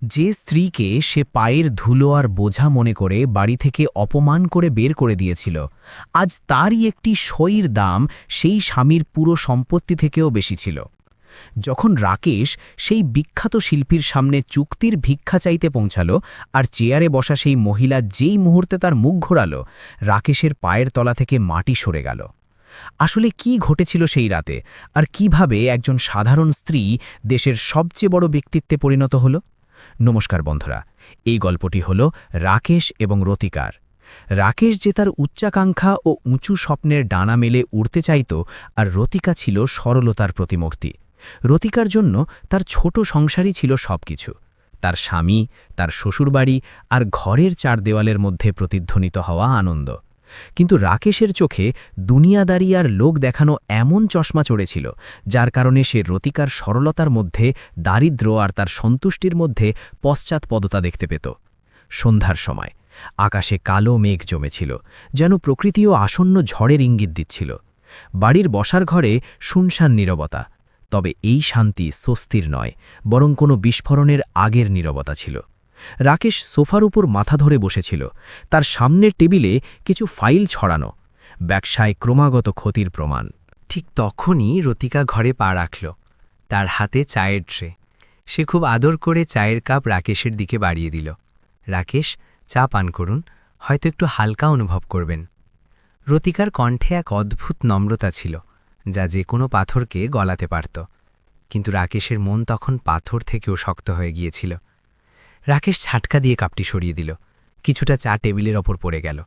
যে স্ত্রীকে সে পায়ের ধুলো আর বোঝা মনে করে বাড়ি থেকে অপমান করে বের করে দিয়েছিল, আজ তারই একটি সইর দাম সেই স্বামীর পুরো সম্পত্তি থেকেও বেশি ছিল। যখন রাকেশ সেই বিখ্যাত শিল্পীর সামনে চুক্তির ভিক্ষা চাইতে পৌঁছালো আর চেয়ারে বসা সেই মহিলা যেই মুহূর্তে তার মুখ ঘোরালো, রাকেশের পায়ের তলা থেকে মাটি সরে গেল। আসলে কি ঘটেছিল সেই রাতে, আর কিভাবে একজন সাধারণ স্ত্রী দেশের সবচেয়ে বড় ব্যক্তিত্বে পরিণত হলো? নমস্কার বন্ধুরা, এই গল্পটি হল রাকেশ এবং রতিকার। রাকেশ যে তার উচ্চাকাঙ্ক্ষা ও উঁচু স্বপ্নের ডানা মেলে উড়তে চাইত, আর রতিকা ছিল সরলতার প্রতিমূর্তি। রতিকার জন্য তার ছোট সংসারই ছিল সবকিছু, তার স্বামী, তার শ্বশুরবাড়ি আর ঘরের চার দেওয়ালের মধ্যে প্রতিধ্বনিত হওয়া আনন্দ। কিন্তু রাকেশের চোখে দুনিয়াদারি আর লোক দেখানো এমন চশমা চড়েছিল, যার কারণে সে রতিকার সরলতার মধ্যে দারিদ্র্য আর তার সন্তুষ্টির মধ্যে পশ্চাৎপদতা দেখতে পেত। সন্ধ্যার সময় আকাশে কালো মেঘ জমেছিল, যেন প্রকৃতিও আসন্ন ঝড়ের ইঙ্গিত দিচ্ছিল। বাড়ির বসার ঘরে শুনশান নীরবতা, তবে এই শান্তি স্বস্তির নয়, বরং কোনো বিস্ফোরণের আগের নীরবতা ছিল। রাকেশ সোফার উপর মাথা ধরে বসেছিল, তার সামনের টেবিলে কিছু ফাইল ছড়ানো, ব্যবসায় ক্রমাগত ক্ষতির প্রমাণ। ঠিক তখনই রতিকা ঘরে পা রাখল, তার হাতে চায়ের ট্রে। সে খুব আদর করে চায়ের কাপ রাকেশের দিকে বাড়িয়ে দিল। রাকেশ, চা পান করুন, হয়তো একটু হালকা অনুভব করবেন। রতিকার কণ্ঠে এক অদ্ভুত নম্রতা ছিল, যা যে কোনো পাথরকে গলাতে পারত। কিন্তু রাকেশের মন তখন পাথর থেকেও শক্ত হয়ে গিয়েছিল। রাকেশ ঝাটকা দিয়ে কাপটি সরিয়ে দিল, কিছুটা চা টেবিলের ওপর পড়ে গেল।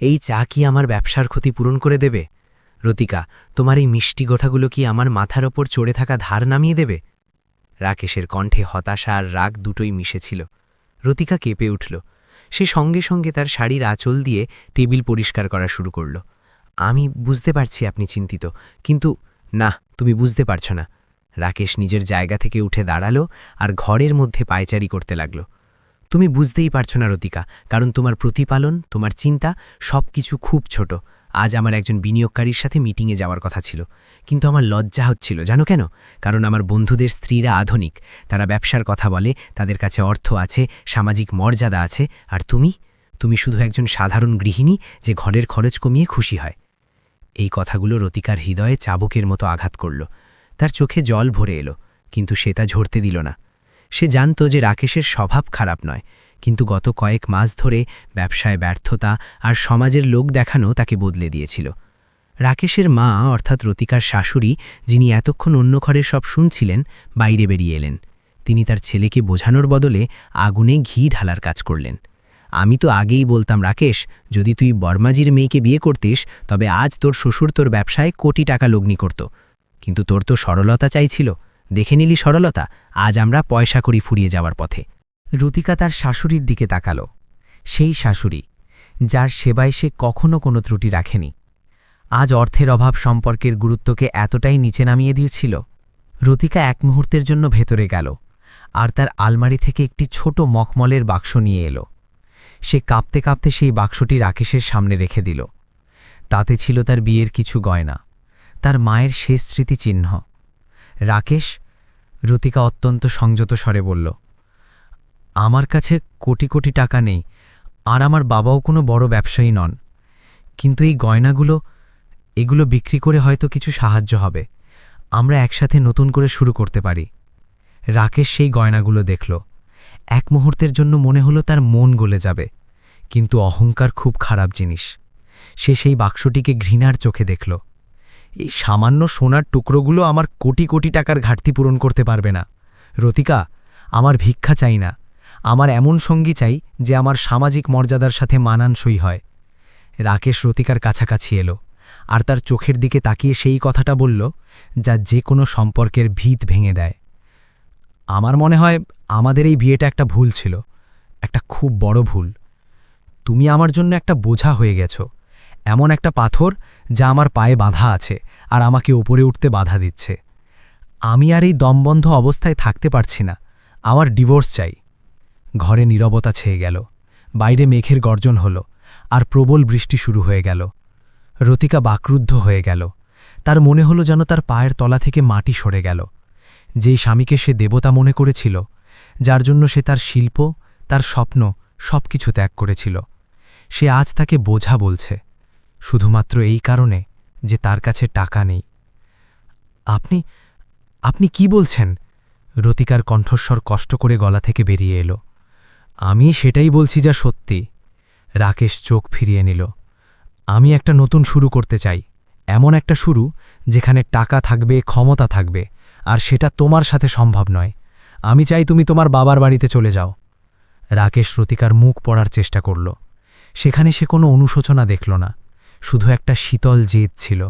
এই চা কি আমার ব্যবসার ক্ষতি পূরণ করে দেবে? রতিকা, তোমার এই মিষ্টি গোঠাগুলো কি আমার মাথার ওপর চড়ে থাকা ধার নামিয়ে দেবে? রাকেশের কণ্ঠে হতাশা আর রাগ দুটোই মিশেছিল। রতিকা কেঁপে উঠল। সে সঙ্গে সঙ্গে তার শাড়ির আঁচল দিয়ে টেবিল পরিষ্কার করা শুরু করল। আমি বুঝতে পারছি আপনি চিন্তিত, কিন্তু না, তুমি বুঝতে পারছ না। রাকেশ নিজের জায়গা থেকে উঠে দাঁড়ালো আর ঘরের মধ্যে পায়চারি করতে লাগল। তুমি বুঝতেই পারছো না রতিকা, কারণ তোমার প্রতিপালন, তোমার চিন্তা সবকিছু খুব ছোট। আজ আমার একজন বিনিয়োগকারীর সাথে মিটিংয়ে যাওয়ার কথা ছিল, কিন্তু আমার লজ্জা হচ্ছিল। জানো কেন? কারণ আমার বন্ধুদের স্ত্রীরা আধুনিক, তারা ব্যবসার কথা বলে, তাদের কাছে অর্থ আছে, সামাজিক মর্যাদা আছে, আর তুমি শুধু একজন সাধারণ গৃহিণী যে ঘরের খরচ কমিয়ে খুশি হয়। এই কথাগুলো রতিকার হৃদয়ে চাবুকের মতো আঘাত করল। তার চোখে জল ভরে এলো, কিন্তু সে তা ঝরতে দিল না। সে জানত যে রাকেশের স্বভাব খারাপ নয়, কিন্তু গত কয়েক মাস ধরে ব্যবসায় ব্যর্থতা আর সমাজের লোক দেখানো তাকে বদলে দিয়েছিল। রাকেশের মা অর্থাৎ রতিকার শাশুড়ি, যিনি এতক্ষণ অন্য ঘরের সব শুনছিলেন, বাইরে বেরিয়ে এলেন। তিনি তার ছেলেকে বোঝানোর বদলে আগুনে ঘি ঢালার কাজ করলেন। আমি তো আগেই বলতাম রাকেশ, যদি তুই বর্মাজির মেয়েকে বিয়ে করতিস, তবে আজ তোর শ্বশুর তোর ব্যবসায় কোটি টাকা লগ্নি করত। কিন্তু তোর তো সরলতা চাইছিল, দেখে নিলি সরলতা, আজ আমরা পয়সা করি ফুরিয়ে যাওয়ার পথে। রতিকা তার শাশুড়ির দিকে তাকাল, সেই শাশুড়ি যার সেবায় সে কখনো কোনো ত্রুটি রাখেনি, আজ অর্থের অভাব সম্পর্কের গুরুত্বকে এতটাই নিচে নামিয়ে দিয়েছিল। রতিকা এক মুহূর্তের জন্য ভেতরে গেল আর তার আলমারি থেকে একটি ছোট মখমলের বাক্স নিয়ে এলো। সে কাঁপতে কাঁপতে সেই বাক্সটি রাকেশের সামনে রেখে দিল। তাতে ছিল তার বিয়ের কিছু গয়না, তার মায়ের শেষ স্মৃতিচিহ্ন। রাকেশ, রতিকা অত্যন্ত সংযত স্বরে বলল, আমার কাছে কোটি কোটি টাকা নেই, আর আমার বাবাও কোনো বড় ব্যবসায়ী নন, কিন্তু এই এগুলো বিক্রি করে হয়তো কিছু সাহায্য হবে, আমরা একসাথে নতুন করে শুরু করতে পারি। রাকেশ সেই গয়নাগুলো দেখল। এক মুহূর্তের জন্য মনে হলো তার মন গলে যাবে, কিন্তু অহংকার খুব খারাপ জিনিস। সে সেই বাক্সটিকে ঘৃণার চোখে দেখল। এই সামান্য সোনার টুকরোগুলো আমার কোটি কোটি টাকার ঘাটতি পূরণ করতে পারবে না। রতিকা, আমার ভিক্ষা চাই না, আমার এমন সঙ্গী চাই যে আমার সামাজিক মর্যাদার সাথে মানানসই হয়। রাকেশ রতিকার কাছাকাছি এলো আর তার চোখের দিকে তাকিয়ে সেই কথাটা বলল, যা যে কোনো সম্পর্কের ভিত ভেঙে দেয়। আমার মনে হয় আমাদের এই বিয়েটা একটা ভুল ছিল, একটা খুব বড় ভুল। তুমি আমার জন্য একটা বোঝা হয়ে গেছো, এমন একটা পাথর যা আমার পায়ে বাধা আছে আর আমাকে উপরে উঠতে বাধা দিচ্ছে। আমি আর এই দমবন্ধ অবস্থায় থাকতে পারছি না, আমার ডিভোর্স চাই। ঘরে নীরবতা ছেয়ে গেল, বাইরে মেঘের গর্জন হল আর প্রবল বৃষ্টি শুরু হয়ে গেল। রতিকা বাকরুদ্ধ হয়ে গেল। তার মনে হলো যেন তার পায়ের তলা থেকে মাটি সরে গেল। যেই স্বামীকে সে দেবতা মনে করেছিল, যার জন্য সে তার শিল্প, তার স্বপ্ন সব কিছু ত্যাগ করেছিল। সে আজ তাকে বোঝা বলছে, শুধুমাত্র এই কারণে যে তার কাছে টাকা নেই। আপনি আপনি কি বলছেন? রতিকার কণ্ঠস্বর কষ্ট করে গলা থেকে বেরিয়ে এলো। আমি সেটাই বলছি যা সত্যি। রাকেশ চোখ ফিরিয়ে নিল। আমি একটা নতুন শুরু করতে চাই, এমন একটা শুরু যেখানে টাকা থাকবে, ক্ষমতা থাকবে, আর সেটা তোমার সাথে সম্ভব নয়। আমি চাই তুমি তোমার বাবার বাড়িতে চলে যাও। রাকেশ রতিকার মুখ পড়ার চেষ্টা করল। সেখানে সে কোনো অনুশোচনা দেখল না, শুধু একটা শীতল জেদ ছিল।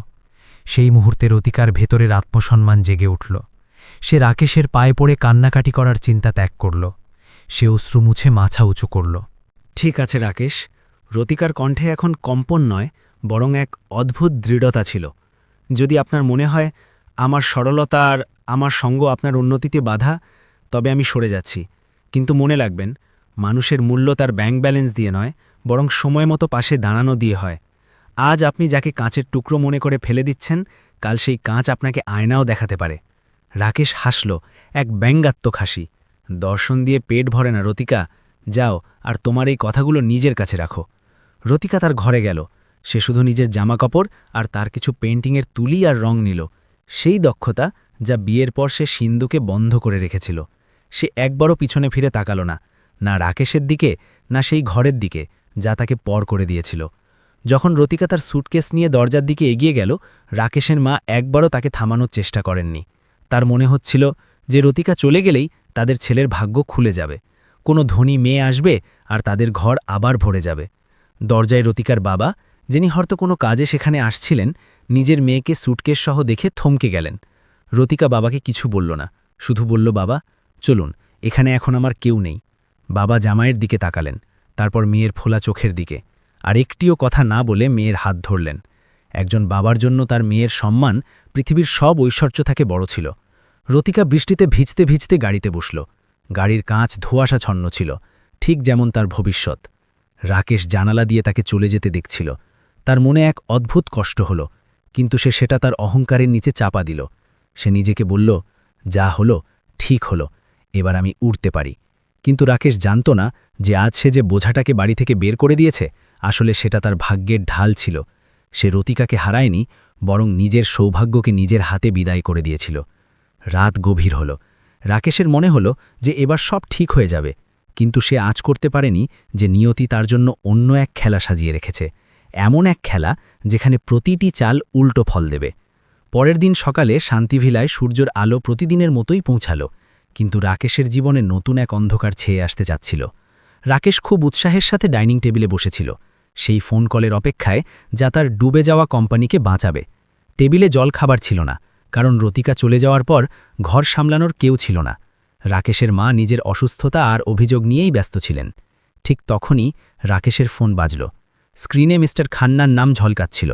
সেই মুহূর্তে রতিকার ভেতরের আত্মসম্মান জেগে উঠল। সে রাকেশের পায়ে পড়ে কান্নাকাটি করার চিন্তা ত্যাগ করল। সে অশ্রু মুছে মাথা উঁচু করল। ঠিক আছে রাকেশ। রতিকার কণ্ঠে এখন কম্পন নয়, বরং এক অদ্ভুত দৃঢ়তা ছিল। যদি আপনার মনে হয় আমার সরলতা আর আমার সঙ্গ আপনার উন্নতিতে বাধা, তবে আমি সরে যাচ্ছি। কিন্তু মনে রাখবেন, মানুষের মূল্য তার ব্যাংক ব্যালেন্স দিয়ে নয়, বরং সময় মতো পাশে দাঁড়ানো দিয়ে হয়। আজ আপনি যাকে কাঁচের টুকরো মনে করে ফেলে দিচ্ছেন, কাল সেই কাঁচ আপনাকে আয়নাও দেখাতে পারে। রাকেশ হাসল, এক ব্যঙ্গাত্মক হাসি। দর্শন দিয়ে পেট ভরে না রতিকা, যাও আর তোমার এই কথাগুলো নিজের কাছে রাখো। রতিকা তার ঘরে গেল। সে শুধু নিজের জামাকাপড় আর তার কিছু পেন্টিংয়ের তুলি আর রং নিল, সেই দক্ষতা যা বিয়ের পর সে সিন্ধুকে বন্ধ করে রেখেছিল। সে একবারও পিছনে ফিরে তাকাল না, না রাকেশের দিকে, না সেই ঘরের দিকে যা তাকে পর করে দিয়েছিল। যখন রতিকা তার স্যুটকেস নিয়ে দরজার দিকে এগিয়ে গেল, রাকেশের মা একবারও তাকে থামানোর চেষ্টা করেননি। তার মনে হচ্ছিল যে রতিকা চলে গেলেই তাদের ছেলের ভাগ্য খুলে যাবে, কোনো ধনী মেয়ে আসবে আর তাদের ঘর আবার ভরে যাবে। দরজায় রতিকার বাবা, যিনি হয়তো কোনো কাজে সেখানে আসছিলেন, নিজের মেয়েকে স্যুটকেস সহ দেখে থমকে গেলেন। রতিকা বাবাকে কিছু বলল না, শুধু বলল, বাবা চলুন, এখানে এখন আমার কেউ নেই। বাবা জামাইয়ের দিকে তাকালেন, তারপর মেয়ের ফোলা চোখের দিকে, আর একটিও কথা না বলে মেয়ের হাত ধরলেন। একজন বাবার জন্য তার মেয়ের সম্মান পৃথিবীর সব ঐশ্বর্য থেকে বড় ছিল। রতিকা বৃষ্টিতে ভিজতে ভিজতে গাড়িতে বসল। গাড়ির কাঁচ ধোঁয়াশাচ্ছন্ন ছিল, ঠিক যেমন তার ভবিষ্যৎ। রাকেশ জানালা দিয়ে তাকে চলে যেতে দেখছিল। তার মনে এক অদ্ভুত কষ্ট হল, কিন্তু সে সেটা তার অহংকারের নিচে চাপা দিল। সে নিজেকে বলল, যা হলো ঠিক হলো, এবার আমি উড়তে পারি। কিন্তু রাকেশ জানত না যে আজ সে যে বোঝাটাকে বাড়ি থেকে বের করে দিয়েছে, আসলে সেটা তার ভাগ্যের ঢাল ছিল। সে রতিকাকে হারায়নি, বরং নিজের সৌভাগ্যকে নিজের হাতে বিদায় করে দিয়েছিল। রাত গভীর হল। রাকেশের মনে হল যে এবার সব ঠিক হয়ে যাবে, কিন্তু সে আজ করতে পারেনি যে নিয়তি তার জন্য অন্য এক খেলা সাজিয়ে রেখেছে, এমন এক খেলা যেখানে প্রতিটি চাল উল্টো ফল দেবে। পরের দিন সকালে শান্তিভিলায় সূর্যের আলো প্রতিদিনের মতোই পৌঁছাল, কিন্তু রাকেশের জীবনে নতুন এক অন্ধকার ছেয়ে আসতে যাচ্ছিল। রাকেশ খুব উৎসাহের সাথে ডাইনিং টেবিলে বসেছিল, সেই ফোন কলের অপেক্ষায় যা তার ডুবে যাওয়া কোম্পানিকে বাঁচাবে। টেবিলে জল খাবার ছিল না, কারণ রতিকা চলে যাওয়ার পর ঘর সামলানোর কেউ ছিল না। রাকেশের মা নিজের অসুস্থতা আর অভিযোগ নিয়েই ব্যস্ত ছিলেন। ঠিক তখনই রাকেশের ফোন বাজল। স্ক্রিনে মিস্টার খান্নার নাম ঝলকাচ্ছিল,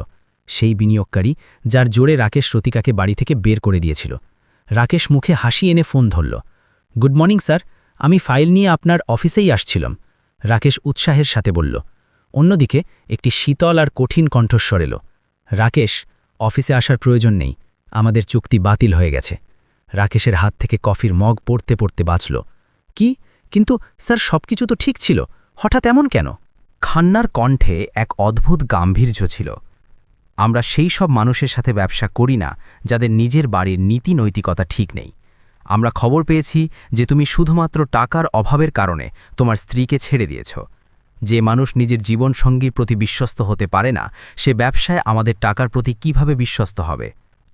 সেই বিনিয়োগকারী যার জোরে রাকেশ রতিকাকে বাড়ি থেকে বের করে দিয়েছিল। রাকেশ মুখে হাসি এনে ফোন ধরল। গুড মর্নিং স্যার, আমি ফাইল নিয়ে আপনার অফিসেই আসছিলাম, রাকেশ উৎসাহের সাথে বলল। অন্যদিকে একটি শীতল আর কঠিন কণ্ঠস্বর এলো। রাকেশ, অফিসে আসার প্রয়োজন নেই, আমাদের চুক্তি বাতিল হয়ে গেছে। রাকেশের হাত থেকে কফির মগ পড়তে পড়তে বাঁচল। কি? কিন্তু স্যার, সবকিছু তো ঠিক ছিল, হঠাৎ এমন কেন? খান্নার কণ্ঠে এক অদ্ভুত গাম্ভীর্য ছিল। আমরা সেই সব মানুষের সাথে ব্যবসা করি না যাদের নিজের বাড়ির নীতি নৈতিকতা ঠিক নেই। আমরা খবর পেয়েছি যে তুমি শুধুমাত্র টাকার অভাবের কারণে তোমার স্ত্রীকে ছেড়ে দিয়েছ। যে মানুষ নিজের জীবনসঙ্গীর প্রতি বিশ্বস্ত হতে পারে না, সে ব্যবসায় আমাদের টাকার প্রতি কিভাবে বিশ্বস্ত হবে?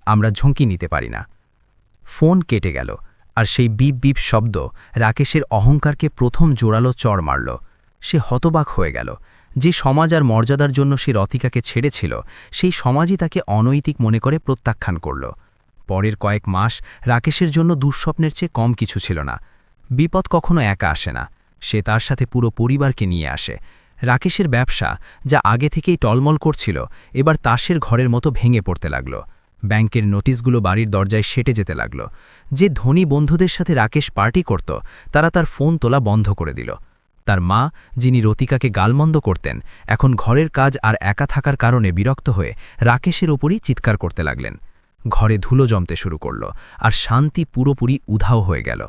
আমরা ঝুঁকি নিতে পারি না। ফোন কেটে গেল, আর সেই বিপ বিপ শব্দ রাকেশের অহংকারকে প্রথম জোরালো চড় মারল। সে হতবাক হয়ে গেল। যে সমাজ আর মর্যাদার জন্য সে রতিকাকে ছেড়েছিল, সেই সমাজই তাকে অনৈতিক মনে করে প্রত্যাখ্যান করল। পরের কয়েক মাস রাকেশের জন্য দুঃস্বপ্নের চেয়ে কম কিছু ছিল না। বিপদ কখনো একা আসে না, সে তার সাথে পুরো পরিবারকে নিয়ে আসে। রাকেশের ব্যবসা, যা আগে থেকেই টলমল করছিল, এবার তাসের ঘরের মতো ভেঙে পড়তে লাগল। ব্যাংকের নোটিশগুলো বাড়ির দরজায় সেটে যেতে লাগল। যে ধনী বন্ধুদের সাথে রাকেশ পার্টি করত, তারা তার ফোন তোলা বন্ধ করে দিল। তার মা, যিনি রতিকাকে গালমন্দ করতেন, এখন ঘরের কাজ আর একা থাকার কারণে বিরক্ত হয়ে রাকেশের ওপরই চিৎকার করতে লাগলেন। ঘরে ধুলো জমতে শুরু করল, আর শান্তি পুরোপুরি উধাও হয়ে গেল।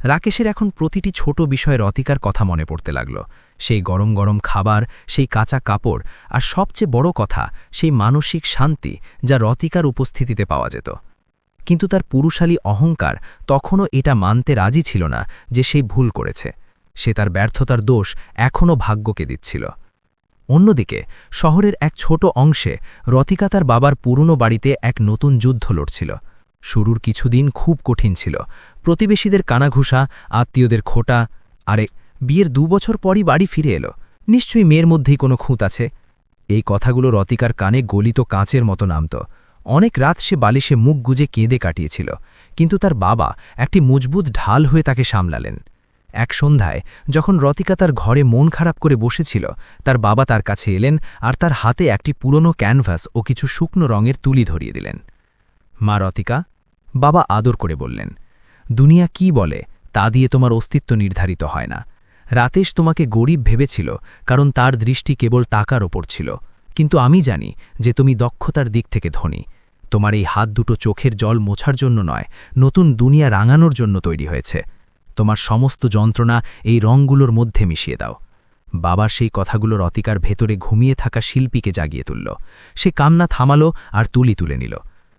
রাকেশের এখন প্রতিটি ছোট বিষয়ে রতিকার কথা মনে পড়তে লাগল। সেই গরম গরম খাবার, সেই কাঁচা কাপড়, আর সবচেয়ে বড় কথা সেই মানসিক শান্তি যা রতিকার উপস্থিতিতে পাওয়া যেত। কিন্তু তার পুরুষালী অহংকার তখনও এটা মানতে রাজি ছিল না যে সেই ভুল করেছে। সে তার ব্যর্থতার দোষ এখনও ভাগ্যকে দিচ্ছিল। অন্যদিকে শহরের এক ছোট অংশে রতিকা তার বাবার পুরনো বাড়িতে এক নতুন যুদ্ধ লড়ছিল। শুরুর কিছুদিন খুব কঠিন ছিল। প্রতিবেশীদের কানাঘুষা, আত্মীয়দের খোটা। আরে, বিয়ের 2 বছর পরই বাড়ি ফিরে এলো, নিশ্চয়ই মেয়ের মধ্যেই কোনো খুঁত আছে। এই কথাগুলো রতিকার কানে গলিত কাঁচের মতো নামত। অনেক রাত সে বালিশে মুখ গুজে কেঁদে কাটিয়েছিল, কিন্তু তার বাবা একটি মজবুত ঢাল হয়ে তাকে সামলালেন। এক সন্ধ্যায় যখন রতিকা তার ঘরে মন খারাপ করে বসেছিল, তার বাবা তার কাছে এলেন আর তার হাতে একটি পুরনো ক্যানভাস ও কিছু শুকনো রঙের তুলি ধরিয়ে দিলেন। মা রতিকা, বাবা আদর করে বললেন, দুনিয়া কি বলে তা দিয়ে তোমার অস্তিত্ব নির্ধারিত হয় না। রাতেশ তোমাকে গরিব ভেবেছিল কারণ তার দৃষ্টি কেবল টাকার ওপর ছিল, কিন্তু আমি জানি যে তুমি দক্ষতার দিক থেকে ধনী। তোমার এই হাত দুটো চোখের জল মোছার জন্য নয়, নতুন দুনিয়া রাঙানোর জন্য তৈরি হয়েছে। তোমার সমস্ত যন্ত্রণা এই রঙগুলোর মধ্যে মিশিয়ে দাও। বাবার সেই কথাগুলো রতিকার ভেতরে ঘুমিয়ে থাকা শিল্পীকে জাগিয়ে তুলল। সে কান্না থামালো আর তুলি তুলে নিল।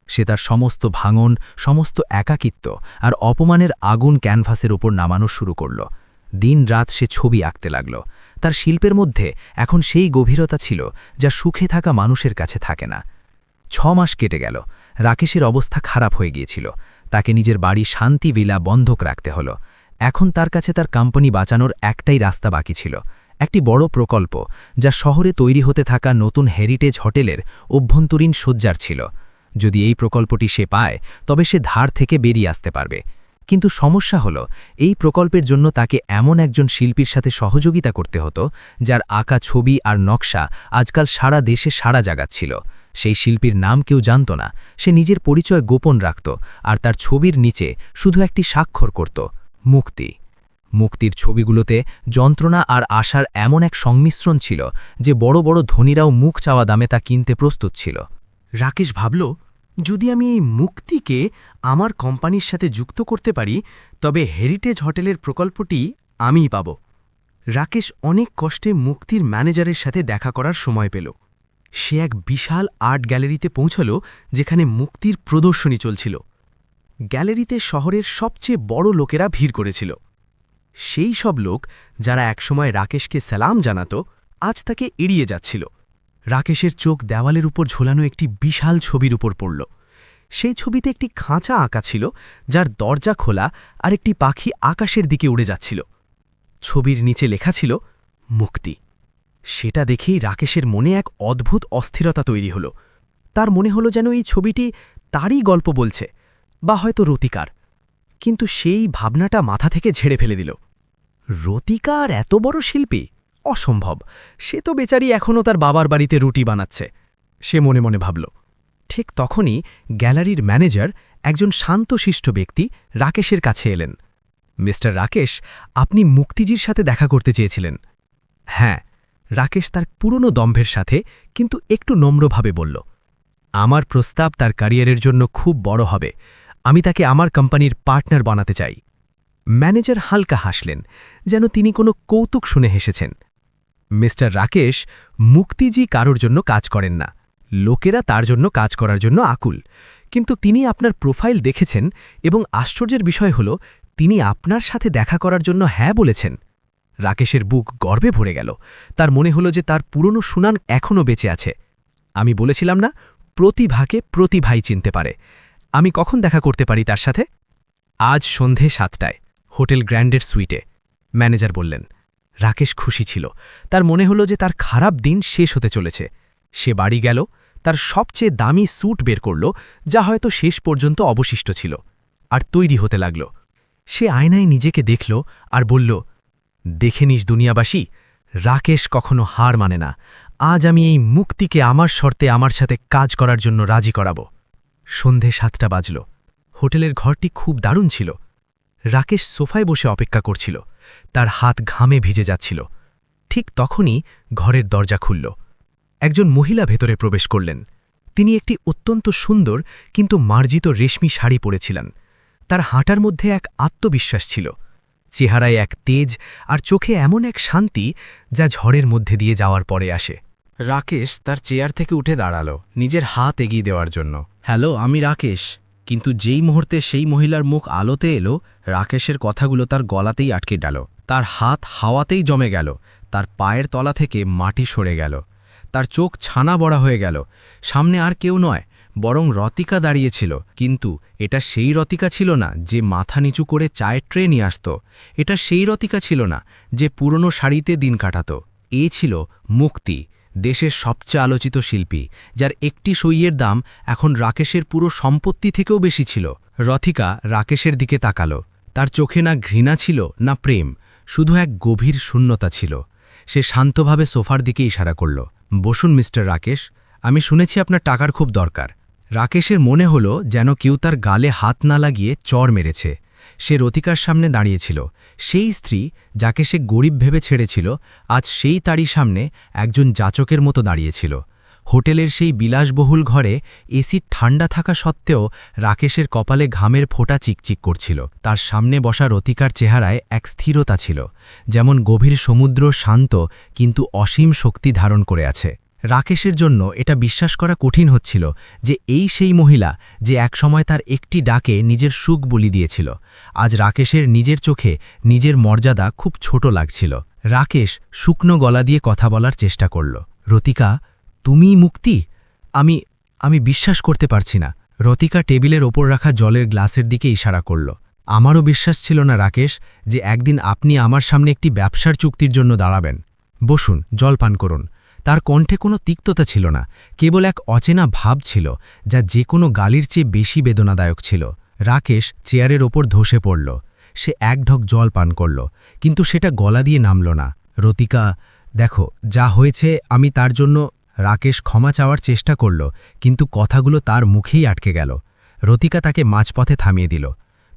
সে তার সমস্ত ভাঙন, সমস্ত একাকিত্ব আর অপমানের আগুন ক্যানভাসের ওপর নামানো শুরু করল। দিন রাত সে ছবি আঁকতে লাগল। তার শিল্পের মধ্যে এখন সেই গভীরতা ছিল যা সুখে থাকা মানুষের কাছে থাকে না। 6 মাস কেটে গেল। রাকেশের অবস্থা খারাপ হয়ে গিয়েছিল। তাকে নিজের বাড়ি শান্তি ভিলা বন্ধক রাখতে হলো। এখন তার কাছে তার কোম্পানি বাঁচানোর একটাই রাস্তা বাকি ছিল, একটি বড় প্রকল্প যা শহরে তৈরি হতে থাকা নতুন হেরিটেজ হোটেলের অভ্যন্তরীণ সজ্জার ছিল। যদি এই প্রকল্পটি সে পায় তবে সে ধার থেকে বেরিয়ে আসতে পারবে। কিন্তু সমস্যা হলো, এই প্রকল্পের জন্য তাকে এমন একজন শিল্পীর সাথে সহযোগিতা করতে হতো যার আঁকা ছবি আর নকশা আজকাল সারা দেশে সাড়া জাগাচ্ছিল। সেই শিল্পীর নাম কেউ জানত না। সে নিজের পরিচয় গোপন রাখত আর তার ছবির নিচে শুধু একটি স্বাক্ষর করত, মুক্তি। মুক্তির ছবিগুলোতে যন্ত্রণা আর আশার এমন এক সংমিশ্রণ ছিল যে বড় বড় ধনীরাও মুখ চাওয়া দামে তা কিনতে প্রস্তুত ছিল। রাকেশ ভাবল, যদি আমি এই মুক্তিকে আমার কোম্পানির সাথে যুক্ত করতে পারি তবে হেরিটেজ হোটেলের প্রকল্পটি আমিই পাব। রাকেশ অনেক কষ্টে মুক্তির ম্যানেজারের সাথে দেখা করার সময় পেল। সে এক বিশাল আর্ট গ্যালারিতে পৌঁছল যেখানে মুক্তির প্রদর্শনী চলছিল। গ্যালারিতে শহরের সবচেয়ে বড় লোকেরা ভিড় করেছিল। সেই সব লোক যারা একসময় রাকেশকে সালাম জানাত, আজ তাকে এড়িয়ে যাচ্ছিল। রাকেশের চোখ দেওয়ালের উপর ঝোলানো একটি বিশাল ছবির উপর পড়ল। সেই ছবিতে একটি খাঁচা আঁকা ছিল যার দরজা খোলা আর একটি পাখি আকাশের দিকে উড়ে যাচ্ছিল। ছবির নিচে লেখা ছিল মুক্তি। সেটা দেখেই রাকেশের মনে এক অদ্ভুত অস্থিরতা তৈরি হল। তার মনে হলো যেন এই ছবিটি তারই গল্প বলছে, বা হয়তো রতিকার। কিন্তু সেই ভাবনাটা মাথা থেকে ঝেড়ে ফেলে দিল। রতিকা আর এত বড় শিল্পী? অসম্ভব। সে তো বেচারি এখনও তার বাবার বাড়িতে রুটি বানাচ্ছে, সে মনে মনে ভাবল। ঠিক তখনই গ্যালারির ম্যানেজার, একজন শান্তশিষ্ট ব্যক্তি, রাকেশের কাছে এলেন। মিস্টার রাকেশ, আপনি মুক্তিজির সাথে দেখা করতে চেয়েছিলেন। হ্যাঁ, রাকেশ তার পুরনো দম্ভের সাথে কিন্তু একটু নম্রভাবে বলল, আমার প্রস্তাব তার ক্যারিয়ারের জন্য খুব বড় হবে। আমি তাকে আমার কোম্পানির পার্টনার বানাতে চাই। ম্যানেজার হালকা হাসলেন, যেন তিনি কোনো কৌতুক শুনে হেসেছেন। মিস্টার রাকেশ, মুক্তিজি কারোর জন্য কাজ করেন না। লোকেরা তার জন্য কাজ করার জন্য আকুল। কিন্তু তিনি আপনার প্রোফাইল দেখেছেন এবং আশ্চর্যের বিষয় হল তিনি আপনার সাথে দেখা করার জন্য হ্যাঁ বলেছেন। রাকেশের বুক গর্বে ভরে গেল। তার মনে হলো যে তার পুরনো সুনাম এখনও বেঁচে আছে। আমি বলেছিলাম না, প্রতিভাকে প্রতিভাই চিনতে পারে। আমি কখন দেখা করতে পারি তার সাথে? আজ সন্ধে 7টায়, হোটেল গ্র্যান্ডের সুইটে, ম্যানেজার বললেন। রাকেশ খুশি ছিল। তার মনে হলো যে তার খারাপ দিন শেষ হতে চলেছে। সে বাড়ি গেল, তার সবচেয়ে দামি স্যুট বের করল, যা হয়তো শেষ পর্যন্ত অবশিষ্ট ছিল, আর তৈরি হতে লাগল। সে আয়নায় নিজেকে দেখল আর বলল, দেখে নিস দুনিয়াবাসী, রাকেশ কখনো হার মানে না। আজ আমি এই মুক্তিকে আমার শর্তে আমার সাথে কাজ করার জন্য রাজি করাব। সন্ধে 7টা বাজল। হোটেলের ঘরটি খুব দারুণ ছিল। রাকেশ সোফায় বসে অপেক্ষা করছিল। তার হাত ঘামে ভিজে যাচ্ছিল। ঠিক তখনই ঘরের দরজা খুলল। একজন মহিলা ভেতরে প্রবেশ করলেন। তিনি একটি অত্যন্ত সুন্দর কিন্তু মার্জিত রেশমি শাড়ি পরেছিলেন। তার হাঁটার মধ্যে এক আত্মবিশ্বাস ছিল। চেহারায় এক তেজ আর চোখে এমন এক শান্তি যা ঝড়ের মধ্যে দিয়ে যাওয়ার পরে আসে। রাকেশ তার চেয়ার থেকে উঠে দাঁড়ালো, নিজের হাত এগিয়ে দেওয়ার জন্য। হ্যালো, আমি রাকেশ। কিন্তু যেই মুহূর্তে সেই মহিলার মুখ আলোতে এলো, রাকেশের কথাগুলো তার গলাতেই আটকে গেল। তার হাত হাওয়াতেই জমে গেল, তার পায়ের তলা থেকে মাটি সরে গেল, তার চোখ ছানা বড়া হয়ে গেল। সামনে আর কেউ নয়, বরং রতিকা দাঁড়িয়েছিল। কিন্তু এটা সেই রতিকা ছিল না যে মাথা নিচু করে চায়ের ট্রে নিয়ে আসত। এটা সেই রতিকা ছিল না যে পুরনো শাড়িতে দিন কাটাত। এ ছিল মুক্তি, দেশের সবচেয়ে আলোচিত শিল্পী, যার একটি সইয়ের দাম এখন রাকেশের পুরো সম্পত্তি থেকেও বেশি ছিল। রথিকা রাকেশের দিকে তাকালো। তার চোখে না ঘৃণা ছিল না প্রেম, শুধু এক গভীর শূন্যতা ছিল। সে শান্তভাবে সোফার দিকে ইশারা করল। বসুন মিস্টার রাকেশ, আমি শুনেছি আপনার টাকার খুব দরকার। রাকেশের মনে হলো যেন কেউ তার গালে হাত না লাগিয়ে চড় মেরেছে। সে রতিকার সামনে দাঁড়িয়েছিল, সেই স্ত্রী যাকে সে গরিব ভেবে ছেড়েছিল, আজ সেই তারই সামনে একজন যাচকের মতো দাঁড়িয়েছিল। হোটেলের সেই বিলাসবহুল ঘরে এসির ঠান্ডা থাকা সত্ত্বেও রাকেশের কপালে ঘামের ফোঁটা চিকচিক করছিল। তার সামনে বসা রতিকার চেহারায় এক স্থিরতা ছিল, যেমন গভীর সমুদ্র শান্ত কিন্তু অসীম শক্তি ধারণ করে আছে। রাকেশের জন্য এটা বিশ্বাস করা কঠিন হচ্ছিল যে এই সেই মহিলা যে একসময় তার একটি ডাকে নিজের সুখ বলি দিয়েছিল। আজ রাকেশের নিজের চোখে নিজের মর্যাদা খুব ছোট লাগছিল। রাকেশ শুকনো গলা দিয়ে কথা বলার চেষ্টা করল। রতিকা, তুমিই মুক্তি? আমি বিশ্বাস করতে পারছি না। রতিকা টেবিলের ওপর রাখা জলের গ্লাসের দিকে ইশারা করল। আমারও বিশ্বাস ছিল না রাকেশ যে একদিন আপনি আমার সামনে একটি ব্যবসার চুক্তির জন্য দাঁড়াবেন। বসুন, জল পান করুন। তার কণ্ঠে কোনো তিক্ততা ছিল না, কেবল এক অচেনা ভাব ছিল যা যে কোনো গালির চেয়ে বেশি বেদনাদায়ক ছিল। রাকেশ চেয়ারের ওপর ধসে পড়ল। সে এক ঢক জল পান করল, কিন্তু সেটা গলা দিয়ে নামল না। রতিকা, দেখো যা হয়েছে, আমি তার জন্য। রাকেশ ক্ষমা চাওয়ার চেষ্টা করল, কিন্তু কথাগুলো তার মুখেই আটকে গেল। রতিকা তাকে মাঝপথে থামিয়ে দিল।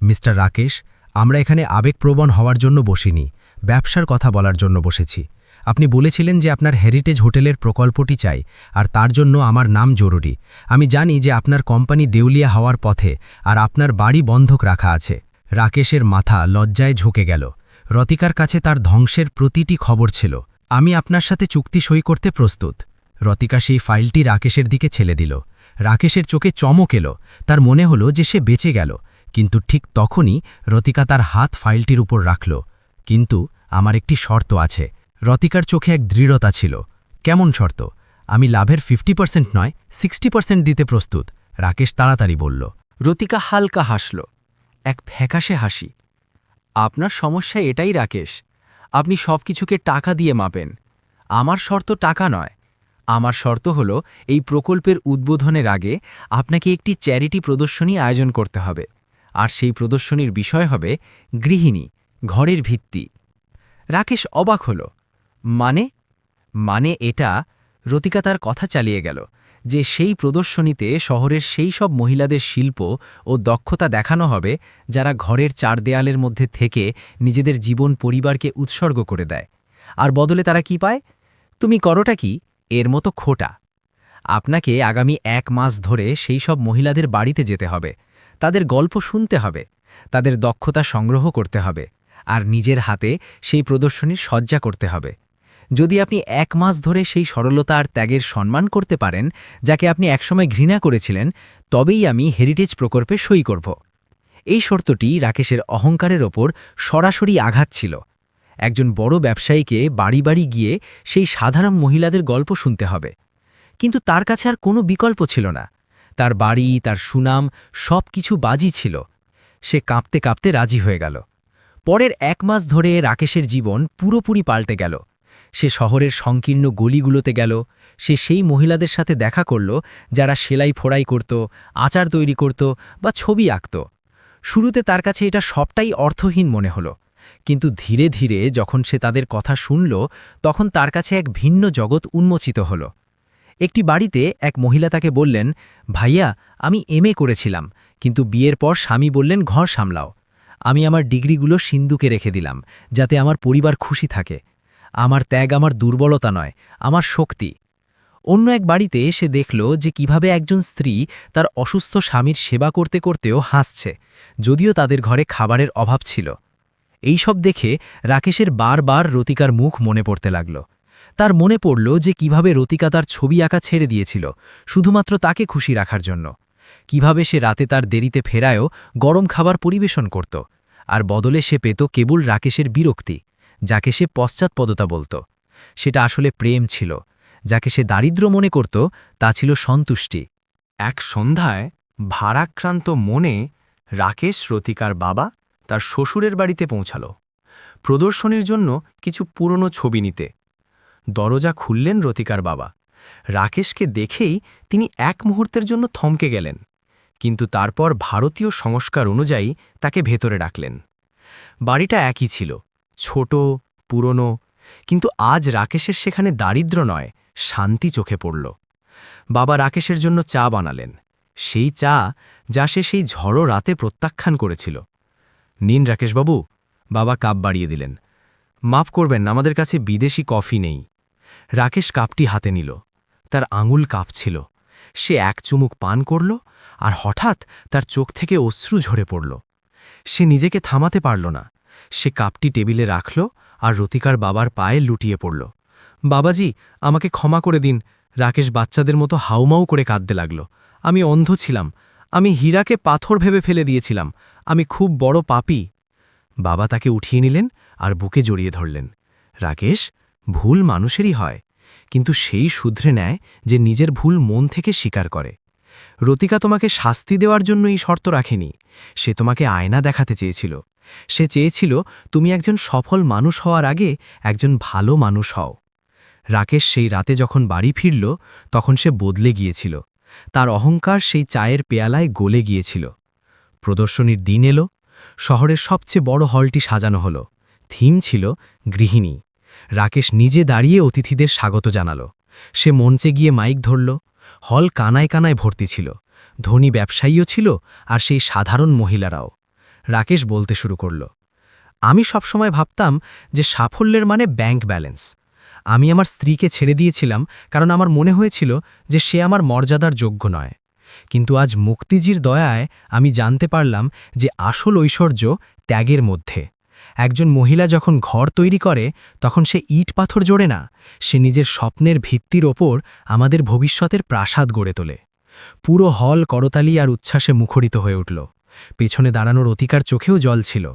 মিস্টার রাকেশ, আমরা এখানে আবেগপ্রবণ হওয়ার জন্য বসিনি, ব্যবসার কথা বলার জন্য বসেছি। আপনি বলেছিলেন যে আপনার হেরিটেজ হোটেলের প্রকল্পটি চাই, আর তার জন্য আমার নাম জরুরি। আমি জানি যে আপনার কোম্পানি দেউলিয়া হওয়ার পথে, আর আপনার বাড়ি বন্ধক রাখা আছে। রাকেশের মাথা লজ্জায় ঝুঁকে গেল। রতিকার কাছে তার ধ্বংসের প্রতিটি খবর ছিল। আমি আপনার সাথে চুক্তি সই করতে প্রস্তুত। রতিকা সেই ফাইলটি রাকেশের দিকে ছেলে দিল। রাকেশের চোখে চমক এলো, তার মনে হলো যে সে বেঁচে গেল। কিন্তু ঠিক তখনই রতিকা তার হাত ফাইলটির উপর রাখল। কিন্তু আমার একটি শর্ত আছে। রতিকার চোখে এক দৃঢ়তা ছিল। কেমন শর্ত? আমি লাভের 50% নয় 60% দিতে প্রস্তুত, রাকেশ তাড়াতাড়ি বলল। রতিকা হালকা হাসল, এক ফ্যাকাশে হাসি। আপনার সমস্যা এটাই রাকেশ, আপনি সব কিছুকে টাকা দিয়ে মাপেন। আমার শর্ত টাকা নয়, আমার শর্ত হল এই প্রকল্পের উদ্বোধনের আগে আপনাকে একটি চ্যারিটি প্রদর্শনী আয়োজন করতে হবে, আর সেই প্রদর্শনীর বিষয় হবে গৃহিণী, ঘরের ভিত্তি। রাকেশ অবাক হল। মানে এটা? রতিকা তার কথা চালিয়ে গেল যে সেই প্রদর্শনীতে শহরের সেই সব মহিলাদের শিল্প ও দক্ষতা দেখানো হবে যারা ঘরের চার দেয়ালের মধ্যে থেকে নিজেদের জীবন পরিবারকে উৎসর্গ করে দেয়। আর বদলে তারা কি পায়? তুমি করোটা কি? এর মতো খোটা। আপনাকে আগামী 1 মাস ধরে সেই সব মহিলাদের বাড়িতে যেতে হবে, তাদের গল্প শুনতে হবে, তাদের দক্ষতা সংগ্রহ করতে হবে, আর নিজের হাতে সেই প্রদর্শনীর সজ্জা করতে হবে। যদি আপনি 1 মাস ধরে সেই সরলতা আর ত্যাগের সম্মান করতে পারেন যাকে আপনি একসময় ঘৃণা করেছিলেন, তবেই আমি হেরিটেজ প্রকল্পে সই করব। এই শর্তটি রাকেশের অহংকারের ওপর সরাসরি আঘাত ছিল। একজন বড় ব্যবসায়ীকে বাড়ি বাড়ি গিয়ে সেই সাধারণ মহিলাদের গল্প শুনতে হবে, কিন্তু তার কাছে আর কোনো বিকল্প ছিল না। তার বাড়ি, তার সুনাম, সব কিছু বাজি ছিল। সে কাঁপতে কাঁপতে রাজি হয়ে গেল। পরের 1 মাস ধরে রাকেশের জীবন পুরোপুরি পাল্টে গেল। সে শহরের সংকীর্ণ গলিগুলোতে গেল। সে সেই মহিলাদের সাথে দেখা করল যারা সেলাই ফোড়াই করত, আচার তৈরি করত বা ছবি আঁকত। শুরুতে তার কাছে এটা সবটাই অর্থহীন মনে হলো, কিন্তু ধীরে ধীরে যখন সে তাদের কথা শুনল, তখন তার কাছে এক ভিন্ন জগৎ উন্মোচিত হল। একটি বাড়িতে এক মহিলা তাকে বললেন, ভাইয়া, আমি এমএ করেছিলাম, কিন্তু বিয়ের পর স্বামী বললেন ঘর সামলাও। আমি আমার ডিগ্রিগুলো সিন্ধুকে রেখে দিলাম যাতে আমার পরিবার খুশি থাকে। আমার ত্যাগ আমার দুর্বলতা নয়, আমার শক্তি। অন্য এক বাড়িতে সে দেখল যে কিভাবে একজন স্ত্রী তার অসুস্থ স্বামীর সেবা করতে করতেও হাসছে, যদিও তাদের ঘরে খাবারের অভাব ছিল। এইসব দেখে রাকেশের বারবার রতিকার মুখ মনে পড়তে লাগল। তার মনে পড়ল যে কিভাবে রতিকা তার ছবি আঁকা ছেড়ে দিয়েছিল শুধুমাত্র তাকে খুশি রাখার জন্য, কিভাবে সে রাতে তার দেরিতে ফেরায়ও গরম খাবার পরিবেশন করত, আর বদলে সে পেত কেবল রাকেশের বিরক্তি, যাকে সে পশ্চাৎপদতা বলত। সেটা আসলে প্রেম ছিল। যাকে সে দারিদ্র মনে করত তা ছিল সন্তুষ্টি। এক সন্ধ্যায় ভারাক্রান্ত মনে রাকেশ রতিকার বাবা তার শ্বশুরের বাড়িতে পৌঁছাল প্রদর্শনীর জন্য কিছু পুরনো ছবি নিতে। দরজা খুললেন রতিকার বাবা। রাকেশকে দেখেই তিনি এক মুহূর্তের জন্য থমকে গেলেন, কিন্তু তারপর ভারতীয় সংস্কার অনুযায়ী তাকে ভেতরে ডাকলেন। বাড়িটা একই ছিল, ছোট, পুরনো, কিন্তু আজ রাকেশের সেখানে দারিদ্র্য নয়, শান্তি চোখে পড়ল। বাবা রাকেশের জন্য চা বানালেন, সেই চা যা সে সেই ঝড়ো রাতে প্রত্যাখ্যান করেছিল। নিন রাকেশবাবু, বাবা কাপ বাড়িয়ে দিলেন। মাফ করবেন, আমাদের কাছে বিদেশি কফি নেই। রাকেশ কাপটি হাতে নিল। তার আঙুল কাঁপছিল। সে এক চুমুক পান করল, আর হঠাৎ তার চোখ থেকে অশ্রু ঝরে পড়ল। সে নিজেকে থামাতে পারল না। সে কাপটি টেবিলে রাখল আর রতিকার বাবার পায়ে লুটিয়ে পড়ল। বাবাজি, আমাকে ক্ষমা করে দিন। রাকেশ বাচ্চাদের মতো হাউমাউ করে কাঁদতে লাগল। আমি অন্ধ ছিলাম। আমি হীরাকে পাথর ভেবে ফেলে দিয়েছিলাম। আমি খুব বড় পাপী। বাবা তাকে উঠিয়ে নিলেন আর বুকে জড়িয়ে ধরলেন। রাকেশ, ভুল মানুষেরই হয়, কিন্তু সেই শুধরে নেয় যে নিজের ভুল মন থেকে স্বীকার করে। রতিকা তোমাকে শাস্তি দেওয়ার জন্য এই শর্ত রাখেনি। সে তোমাকে আয়না দেখাতে চেয়েছিল। সে চেয়েছিল তুমি একজন সফল মানুষ হওয়ার আগে একজন ভালো মানুষ হও। রাকেশ সেই রাতে যখন বাড়ি ফিরল তখন সে বদলে গিয়েছিল। তার অহংকার সেই চায়ের পেয়ালায় গলে গিয়েছিল। প্রদর্শনীর দিন এলো। শহরের সবচেয়ে বড় হলটি সাজানো হলো। থিম ছিল গৃহিণী। রাকেশ নিজে দাঁড়িয়ে অতিথিদের স্বাগত জানাল। সে মঞ্চে গিয়ে মাইক ধরল। হল কানায় কানায় ভর্তি ছিল। ধনী ব্যবসায়ীও ছিল, আর সেই সাধারণ মহিলারাও। রাকেশ বলতে শুরু করল, আমি সবসময় ভাবতাম যে সাফল্যের মানে ব্যাংক ব্যালেন্স। আমি আমার স্ত্রীকে ছেড়ে দিয়েছিলাম কারণ আমার মনে হয়েছিল যে সে আমার মর্যাদার যোগ্য নয়। কিন্তু আজ মুক্তিজির দয়ায় আমি জানতে পারলাম যে আসল ঐশ্বর্য ত্যাগের মধ্যে। একজন মহিলা যখন ঘর তৈরি করে তখন সে ইট পাথর জোড়ে না, সে নিজের স্বপ্নের ভিত্তির ওপর আমাদের ভবিষ্যতের প্রাসাদ গড়ে তোলে। পুরো হল করতালি আর উচ্ছ্বাসে মুখরিত হয়ে উঠল। পেছনে দাঁড়ানোর অতিকার চোখেও জল ছিল।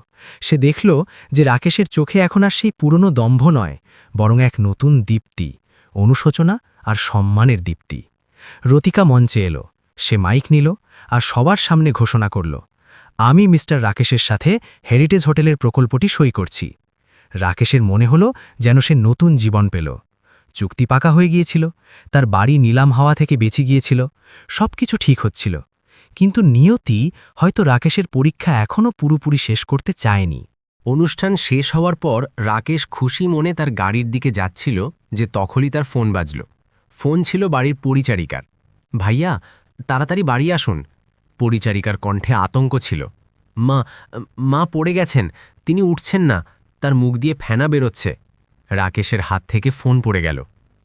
সে দেখল যে রাকেশের চোখে এখন আর সেই পুরনো দম্ভ নয়, বরং এক নতুন দীপ্তি, অনুশোচনা আর সম্মানের দীপ্তি। রতিকা মঞ্চে এলো। সে মাইক নিল আর সবার সামনে ঘোষণা করল, আমি মিস্টার রাকেশের সাথে হেরিটেজ হোটেলের প্রকল্পটি সই করছি। রাকেশের মনে হলো যেন সে নতুন জীবন পেল। চুক্তি পাকা হয়ে গিয়েছিল, তার বাড়ি নিলাম হাওয়া থেকে বেঁচে গিয়েছিল, সবকিছু ঠিক হচ্ছিল। কিন্তু নিয়তি হয়তো রাকেশের পরীক্ষা এখনও পুরোপুরি শেষ করতে চায়নি। অনুষ্ঠান শেষ হওয়ার পর রাকেশ খুশি মনে তার গাড়ির দিকে যাচ্ছিল যে তখনই তার ফোন বাজল। ফোন ছিল বাড়ির পরিচারিকার। ভাইয়া, তাড়াতাড়ি বাড়ি আসুন। পরিচারিকার কণ্ঠে আতঙ্ক ছিল। মা মা পড়ে গেছেন, তিনি উঠছেন না, তার মুখ দিয়ে ফেনা বেরোচ্ছে। রাকেশের হাত থেকে ফোন পড়ে গেল।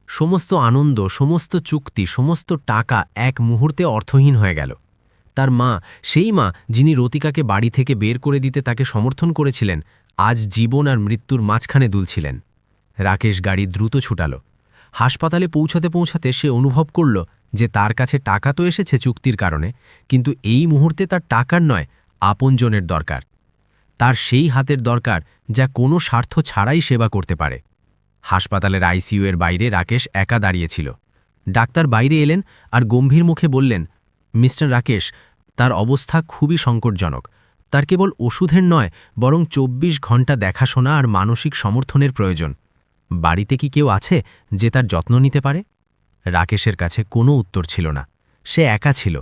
সমস্ত আনন্দ, সমস্ত চুক্তি, সমস্ত টাকা এক মুহূর্তে অর্থহীন হয়ে গেল। তার মা, সেই মা যিনি রতিকাকে বাড়ি থেকে বের করে দিতে তাকে সমর্থন করেছিলেন, আজ জীবন আর মৃত্যুর মাঝখানে দুলছিলেন। রাকেশ গাড়ি দ্রুত ছুটাল। হাসপাতালে পৌঁছাতে পৌঁছাতে সে অনুভব করল যে তার কাছে টাকা তো এসেছে চুক্তির কারণে, কিন্তু এই মুহূর্তে তার টাকার নয়, আপনজনের দরকার। তার সেই হাতের দরকার যা কোনো স্বার্থ ছাড়াই সেবা করতে পারে। হাসপাতালের আইসিইউ এর বাইরে রাকেশ একা দাঁড়িয়েছিল। ডাক্তার বাইরে এলেন আর গম্ভীর মুখে বললেন, মিস্টার রাকেশ, তার অবস্থা খুবই সংকটজনক। তার কেবল ওষুধের নয়, বরং ২৪ ঘণ্টা দেখাশোনা আর মানসিক সমর্থনের প্রয়োজন। বাড়িতে কি কেউ আছে যে তার যত্ন নিতে পারে? রাকেশের কাছে কোনো উত্তর ছিল না। সে একা ছিল।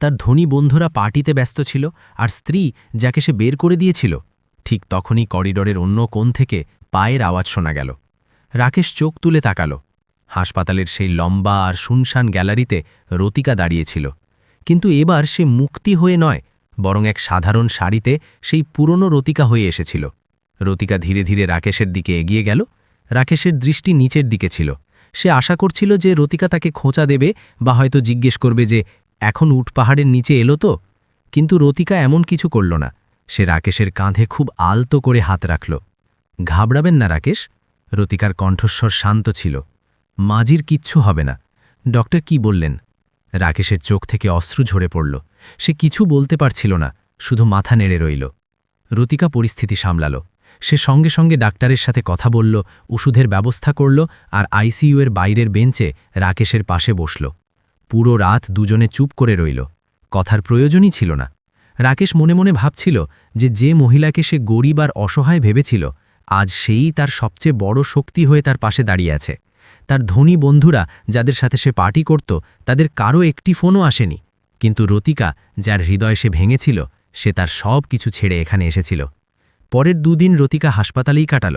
তার ধনী বন্ধুরা পার্টিতে ব্যস্ত ছিল, আর স্ত্রী যাকে সে বের করে দিয়েছিল। ঠিক তখনই করিডোরের অন্য কোণ থেকে পায়ের আওয়াজ শোনা গেল। রাকেশ চোখ তুলে তাকাল। হাসপাতালের সেই লম্বা আর শুনশান গ্যালারিতে রতিকা দাঁড়িয়েছিল। কিন্তু এবার সে মুক্তি হয়ে নয়, বরং এক সাধারণ শাড়িতে সেই পুরনো রতিকা হয়ে এসেছিল। রতিকা ধীরে ধীরে রাকেশের দিকে এগিয়ে গেল। রাকেশের দৃষ্টি নিচের দিকে ছিল। সে আশা করছিল যে রতিকা তাকে খোঁচা দেবে বা হয়তো জিজ্ঞেস করবে যে এখন উট পাহাড়ের নিচে এলো তো। কিন্তু রতিকা এমন কিছু করল না। সে রাকেশের কাঁধে খুব আলতো করে হাত রাখল। ঘাবড়াবেন না রাকেশ। রতিকার কণ্ঠস্বর শান্ত ছিল। মাজির কিচ্ছু হবে না। ডক্টর কি বললেন? রাকেশের চোখ থেকে অশ্রু ঝরে পড়ল। সে কিছু বলতে পারছিল না, শুধু মাথা নেড়ে রইল। রতিকা পরিস্থিতি সামলাল। সে সঙ্গে সঙ্গে ডাক্তারের সাথে কথা বলল, ওষুধের ব্যবস্থা করল, আর আইসিইউয়ের বাইরের বেঞ্চে রাকেশের পাশে বসল। পুরো রাত দুজনে চুপ করে রইল। কথার প্রয়োজনই ছিল না। রাকেশ মনে মনে ভাবছিল যে মহিলাকে সে গরিব আর অসহায় ভেবেছিল, আজ সেই তার সবচেয়ে বড় শক্তি হয়ে তার পাশে দাঁড়িয়ে আছে। তার ধনী বন্ধুরা যাদের সাথে সে পার্টি করত, তাদের কারও একটি ফোনও আসেনি। কিন্তু রতিকা, যার হৃদয় সে ভেঙেছিল, সে তার সব কিছু ছেড়ে এখানে এসেছিল। পরের দুদিন রতিকা হাসপাতালেই কাটাল।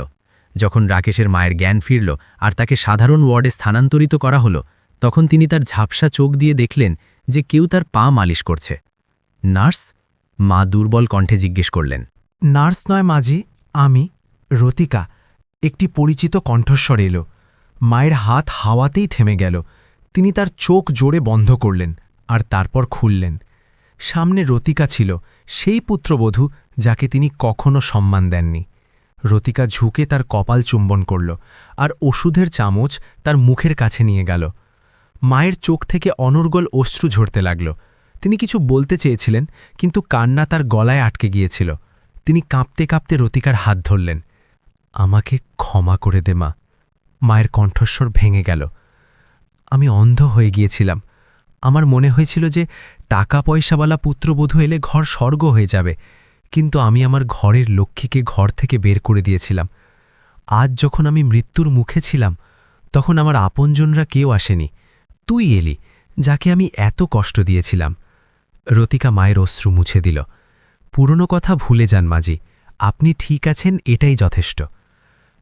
যখন রাকেশের মায়ের জ্ঞান ফিরল আর তাকে সাধারণ ওয়ার্ডে স্থানান্তরিত করা হলো, তখন তিনি তার ঝাপসা চোখ দিয়ে দেখলেন যে কেউ তার পা মালিশ করছে। নার্স? মা দুর্বল কণ্ঠে জিজ্ঞেস করলেন। নার্স নয় মাজি, আমি রতিকা। একটি পরিচিত কণ্ঠস্বর এলো। মায়ের হাত হাওয়াতেই থেমে গেল। তিনি তার চোখ জোরে বন্ধ করলেন আর তারপর খুললেন। সামনে রতিকা ছিল, সেই পুত্রবধূ যাকে তিনি কখনো সম্মান দেননি। রতিকা ঝুঁকে তার কপাল চুম্বন করল আর ওষুধের চামচ তার মুখের কাছে নিয়ে গেল। মায়ের চোখ থেকে অনর্গল অশ্রু ঝরতে লাগল। তিনি কিছু বলতে চেয়েছিলেন, কিন্তু কান্না তার গলায় আটকে গিয়েছিল। তিনি কাঁপতে কাঁপতে রতিকার হাত ধরলেন। আমাকে ক্ষমা করে দে মা। মায়ের কণ্ঠস্বর ভেঙে গেল। আমি অন্ধ হয়ে গিয়েছিলাম। আমার মনে হয়েছিল যে টাকা পয়সাওয়ালা পুত্রবধূ এলে ঘর স্বর্গ হয়ে যাবে, কিন্তু আমি আমার ঘরের লক্ষ্মীকে ঘর থেকে বের করে দিয়েছিলাম। আজ যখন আমি মৃত্যুর মুখে ছিলাম, তখন আমার আপনজনরা কেউ আসেনি। তুই এলি, যাকে আমি এত কষ্ট দিয়েছিলাম। রতিকা মায়ের অশ্রু মুছে দিল। পুরনো কথা ভুলে যান মাজি, আপনি ঠিক আছেন, এটাই যথেষ্ট।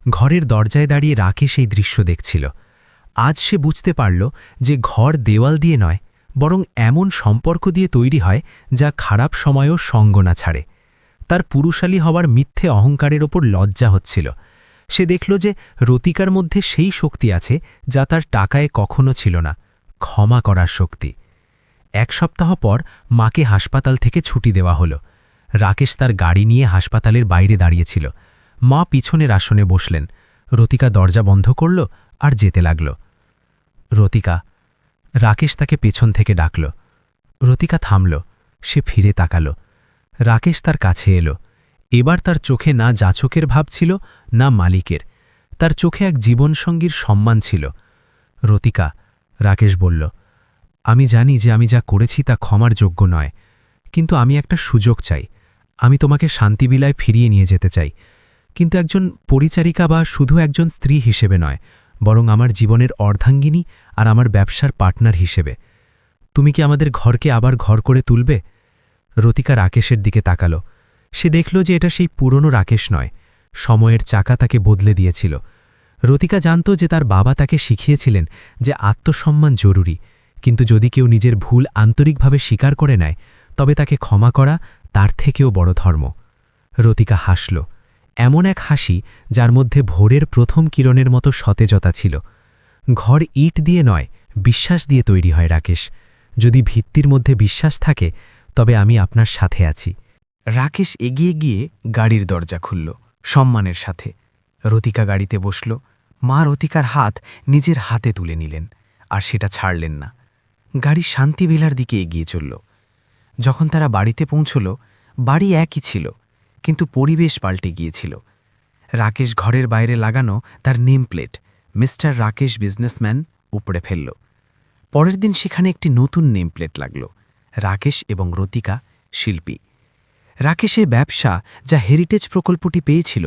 ঘরের দরজায় দাঁড়িয়ে রাকেশ এই দৃশ্য দেখছিল। আজ সে বুঝতে পারল যে ঘর দেওয়াল দিয়ে নয়, বরং এমন সম্পর্ক দিয়ে তৈরি হয় যা খারাপ সময়েও সঙ্গ না ছাড়ে। তার পুরুষালী হওয়ার মিথ্যে অহংকারের ওপর লজ্জা হচ্ছিল। সে দেখল যে রতিকার মধ্যে সেই শক্তি আছে যা তার টাকায় কখনো ছিল না, ক্ষমা করার শক্তি। 1 সপ্তাহ পর মাকে হাসপাতাল থেকে ছুটি দেওয়া হলো। রাকেশ তার গাড়ি নিয়ে হাসপাতালের বাইরে দাঁড়িয়েছিল। মা পিছনের আসনে বসলেন। রতিকা দরজা বন্ধ করল আর যেতে লাগল। রতিকা। রাকেশ তাকে পেছন থেকে ডাকল। রতিকা থামল। সে ফিরে তাকাল। রাকেশ তার কাছে এলো। এবার তার চোখে না যাচকের ভাব ছিল, না মালিকের। তার চোখে এক জীবনসঙ্গীর সম্মান ছিল। রতিকা, রাকেশ বলল, আমি জানি যে আমি যা করেছি তা ক্ষমার যোগ্য নয়, কিন্তু আমি একটা সুযোগ চাই। আমি তোমাকে শান্তিবিলায় ফিরিয়ে নিয়ে যেতে চাই, কিন্তু একজন পরিচারিকা বা শুধু একজন স্ত্রী হিসেবে নয়, বরং আমার জীবনের অর্ধাঙ্গিনী আর আমার ব্যবসার পার্টনার হিসেবে। তুমি কি আমাদের ঘরকে আবার ঘর করে তুলবে? রতিকা রাকেশের দিকে তাকালো। সে দেখল যে এটা সেই পুরনো রাকেশ নয়। সময়ের চাকা তাকে বদলে দিয়েছিল। রতিকা জানত যে তার বাবা তাকে শিখিয়েছিলেন যে আত্মসম্মান জরুরি, কিন্তু যদি কেউ নিজের ভুল আন্তরিকভাবে স্বীকার করে নেয়, তবে তাকে ক্ষমা করা তার থেকেও বড় ধর্ম। রতিকা হাসল, এমন এক হাসি যার মধ্যে ভোরের প্রথম কিরণের মতো সতেজতা ছিল। ঘর ইট দিয়ে নয়, বিশ্বাস দিয়ে তৈরি হয় রাকেশ। যদি ভিত্তির মধ্যে বিশ্বাস থাকে, তবে আমি আপনার সাথে আছি। রাকেশ এগিয়ে গিয়ে গাড়ির দরজা খুলল সম্মানের সাথে। রতিকা গাড়িতে বসল। মা রতিকার হাত নিজের হাতে তুলে নিলেন, আর সেটা ছাড়লেন না। গাড়ি শান্তিবিলার দিকে এগিয়ে চলল। যখন তারা বাড়িতে পৌঁছল, বাড়ি একই ছিল, কিন্তু পরিবেশ পাল্টে গিয়েছিল। রাকেশ ঘরের বাইরে লাগানো তার name plate, mister Rakesh businessman, উপড়ে ফেলল। পরের দিন সেখানে একটি নতুন নেম প্লেট লাগল, রাকেশ এবং রতিকা, শিল্পী। রাকেশের ব্যবসা যা হেরিটেজ প্রকল্পটি পেয়েছিল,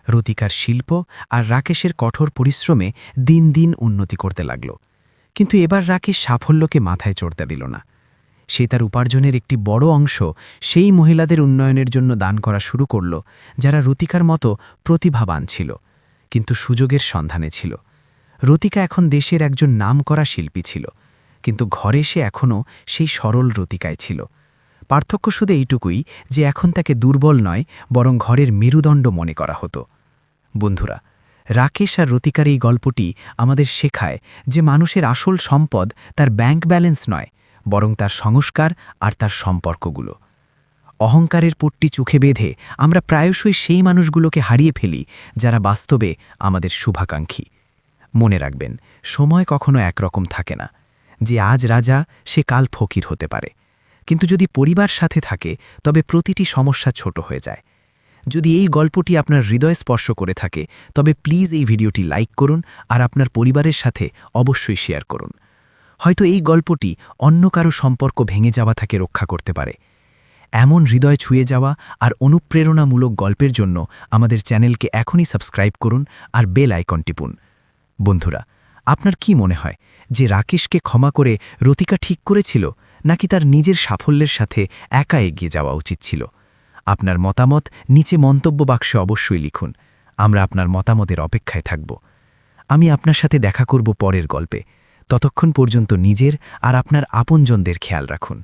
রতিকার শিল্প আর রাকেশের কঠোর পরিশ্রমে দিন দিন উন্নতি করতে লাগল। কিন্তু এবার রাকেশ সাফল্যকে মাথায় চড়তে দিল না। সে তার উপার্জনের একটি বড় অংশ সেই মহিলাদের উন্নয়নের জন্য দান করা শুরু করল, যারা রতিকার মতো প্রতিভাবান ছিল, কিন্তু সুযোগের সন্ধানে ছিল। রতিকা এখন দেশের একজন নামকরা শিল্পী ছিল, কিন্তু ঘরে সে এখনও সেই সরল রতিকায় ছিল। পার্থক্য শুধু এইটুকুই যে এখন তাকে দুর্বল নয়, বরং ঘরের মেরুদণ্ড মনে করা হতো। বন্ধুরা, রাকেশ আর রতিকার এই গল্পটি আমাদের শেখায় যে মানুষের আসল সম্পদ তার ব্যাংক ব্যালেন্স নয়, বরং তার সংস্কার আর তার সম্পর্কগুলো। অহংকারের পট্টি চোখে বেঁধে আমরা প্রায়শই সেই মানুষগুলোকে হারিয়ে ফেলি যারা বাস্তবে আমাদের শুভাকাঙ্ক্ষী। মনে রাখবেন, সময় কখনো একরকম থাকে না। যে আজ রাজা সে কাল ফকির হতে পারে, কিন্তু যদি পরিবার সাথে থাকে তবে প্রতিটি সমস্যা ছোট হয়ে যায়। যদি এই গল্পটি আপনার হৃদয় স্পর্শ করে থাকে তবে প্লিজ এই ভিডিওটি লাইক করুন আর আপনার পরিবারের সাথে অবশ্যই শেয়ার করুন। হয়তো এই গল্পটি অন্য কারো সম্পর্ক ভেঙে যাওয়া থেকে রক্ষা করতে পারে। এমন হৃদয় ছুঁয়ে যাওয়া আর অনুপ্রেরণামূলক গল্পের জন্য আমাদের চ্যানেলকে এখনই সাবস্ক্রাইব করুন আর বেল আইকন টিপুন। বন্ধুরা, আপনার কি মনে হয় যে রাকেশকে ক্ষমা করে রতিকা ঠিক করেছিল, নাকি তার নিজের সাফল্যের সাথে একা এগিয়ে যাওয়া উচিত ছিল? আপনার মতামত নিচে মন্তব্য বাক্সে অবশ্যই লিখুন। আমরা আপনার মতামতের অপেক্ষায় থাকব। আমি আপনার সাথে দেখা করব পরের গল্পে। ততক্ষণ পর্যন্ত নিজের আর আপনার আপনজনদের খেয়াল রাখুন।